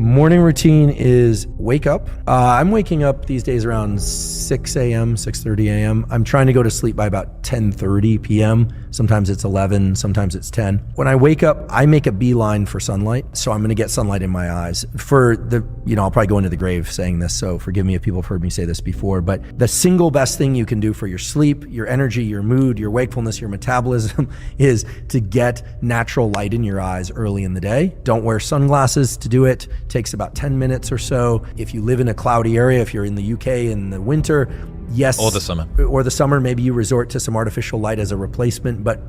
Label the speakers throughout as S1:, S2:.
S1: Morning routine is wake up. I'm waking up these days around 6 a.m., 6:30 a.m. I'm trying to go to sleep by about 10:30 p.m. Sometimes it's 11, sometimes it's 10. When I wake up, I make a beeline for sunlight. So I'm gonna get sunlight in my eyes. I'll probably go into the grave saying this, so forgive me if people have heard me say this before, but the single best thing you can do for your sleep, your energy, your mood, your wakefulness, your metabolism is to get natural light in your eyes early in the day. Don't wear sunglasses to do it. Takes about 10 minutes or so. If you live in a cloudy area, if you're in the UK in the winter, yes.
S2: Or the summer,
S1: maybe you resort to some artificial light as a replacement, but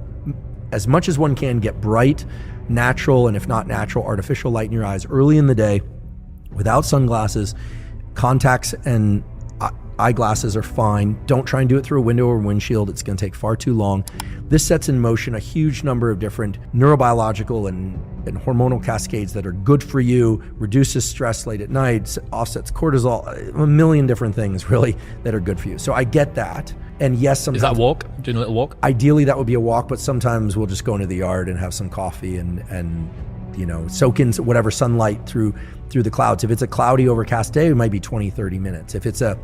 S1: as much as one can, get bright, natural, and if not natural, artificial light in your eyes early in the day without sunglasses. Contacts and eyeglasses are fine. Don't try and do it through a window or windshield. It's going to take far too long. This sets in motion a huge number of different neurobiological and hormonal cascades that are good for you, reduces stress late at night, offsets cortisol, a million different things really that are good for you. So I get that. And yes, sometimes—
S2: Is that a walk? Doing a little walk?
S1: Ideally that would be a walk, but sometimes we'll just go into the yard and have some coffee and soak in whatever sunlight through the clouds. If it's a cloudy, overcast day, it might be 20, 30 minutes. If it's a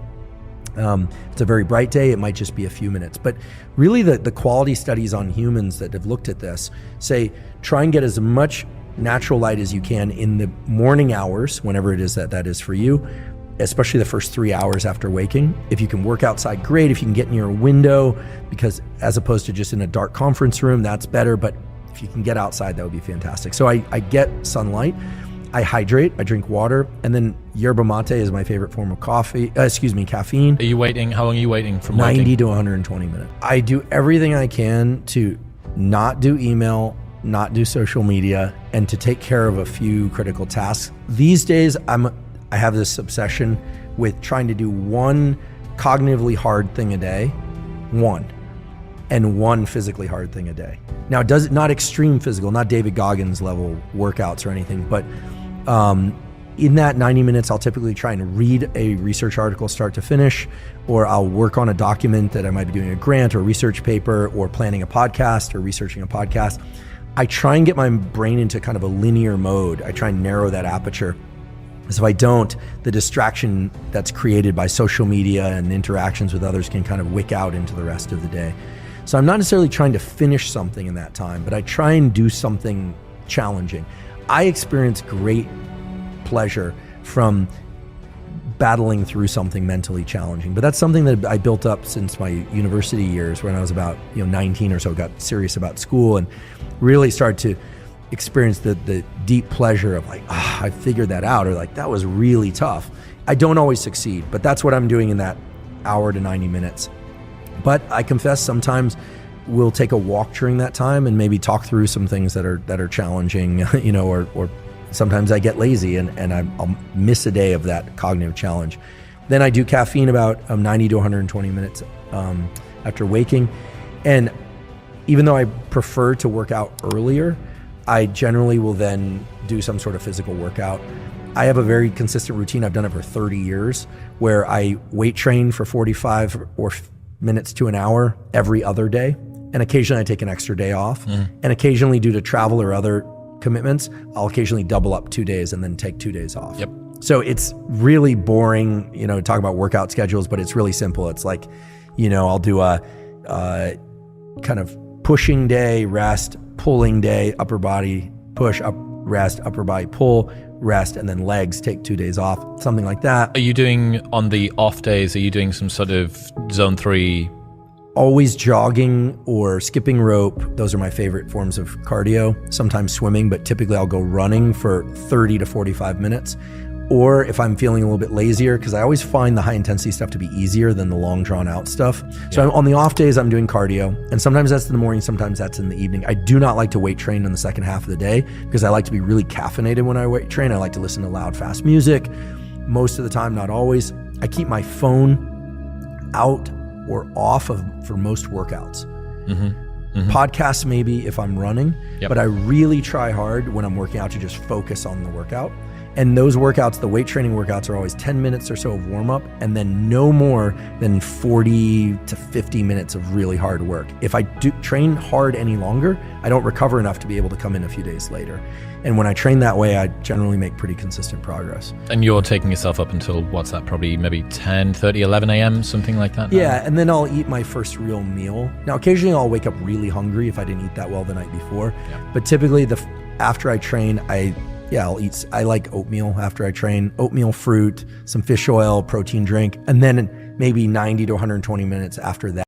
S1: very bright day, it might just be a few minutes. But really the quality studies on humans that have looked at this say try and get as much natural light as you can in the morning hours, whenever it is that is for you, especially the first 3 hours after waking. If you can work outside, great. If you can get near a window, because as opposed to just in a dark conference room, that's better. But if you can get outside, that would be fantastic. So I get sunlight. I hydrate, I drink water, and then yerba mate is my favorite form of caffeine.
S2: Are you waiting? How long are you waiting from
S1: 90
S2: working?
S1: to 120 minutes. I do everything I can to not do email, not do social media, and to take care of a few critical tasks. These days, I have this obsession with trying to do one cognitively hard thing a day, and one physically hard thing a day. Now, not extreme physical, not David Goggins level workouts or anything, but in that 90 minutes, I'll typically try and read a research article start to finish, or I'll work on a document that I might be doing a grant or a research paper, or planning a podcast or researching a podcast. I try and get my brain into kind of a linear mode. I try and narrow that aperture. Because if I don't, the distraction that's created by social media and interactions with others can kind of wick out into the rest of the day. So I'm not necessarily trying to finish something in that time, but I try and do something challenging. I experience great pleasure from battling through something mentally challenging, but that's something that I built up since my university years when I was about 19 or so, got serious about school and really started to experience the deep pleasure of I figured that out, or that was really tough. I don't always succeed, but that's what I'm doing in that hour to 90 minutes. But I confess sometimes we'll take a walk during that time and maybe talk through some things that are challenging, or sometimes I get lazy and I'll miss a day of that cognitive challenge. Then I do caffeine about 90 to 120 minutes after waking. And even though I prefer to work out earlier, I generally will then do some sort of physical workout. I have a very consistent routine. I've done it for 30 years where I weight train for 45 or minutes to an hour every other day. And occasionally I take an extra day off. And occasionally, due to travel or other commitments, I'll occasionally double up 2 days and then take 2 days off.
S2: Yep.
S1: So it's really boring, to talk about workout schedules, but it's really simple. It's I'll do a kind of pushing day, rest, pulling day, upper body push, up, rest, upper body pull, rest, and then legs, take 2 days off, something like that.
S2: Are you doing, on the off days, are you doing some sort of zone 3?
S1: Always jogging or skipping rope. Those are my favorite forms of cardio. Sometimes swimming, but typically I'll go running for 30 to 45 minutes. Or if I'm feeling a little bit lazier, because I always find the high intensity stuff to be easier than the long drawn out stuff. So on the off days, I'm doing cardio, and sometimes that's in the morning, sometimes that's in the evening. I do not like to weight train in the second half of the day because I like to be really caffeinated when I weight train. I like to listen to loud, fast music. Most of the time, not always. I keep my phone out or off for most workouts. Podcasts maybe if I'm running, but I really try hard when I'm working out to just focus on the workout. And those workouts, the weight training workouts, are always 10 minutes or so of warm up, and then no more than 40 to 50 minutes of really hard work. If I do train hard any longer, I don't recover enough to be able to come in a few days later. And when I train that way, I generally make pretty consistent progress.
S2: And you're taking yourself up until, what's that, probably maybe 10, 30, 11 a.m., something like that?
S1: Yeah, and then I'll eat my first real meal. Now, occasionally I'll wake up really hungry if I didn't eat that well the night before.
S2: Yeah.
S1: But typically after I train, I'll eat. I like oatmeal after I train. Oatmeal, fruit, some fish oil, protein drink, and then maybe 90 to 120 minutes after that,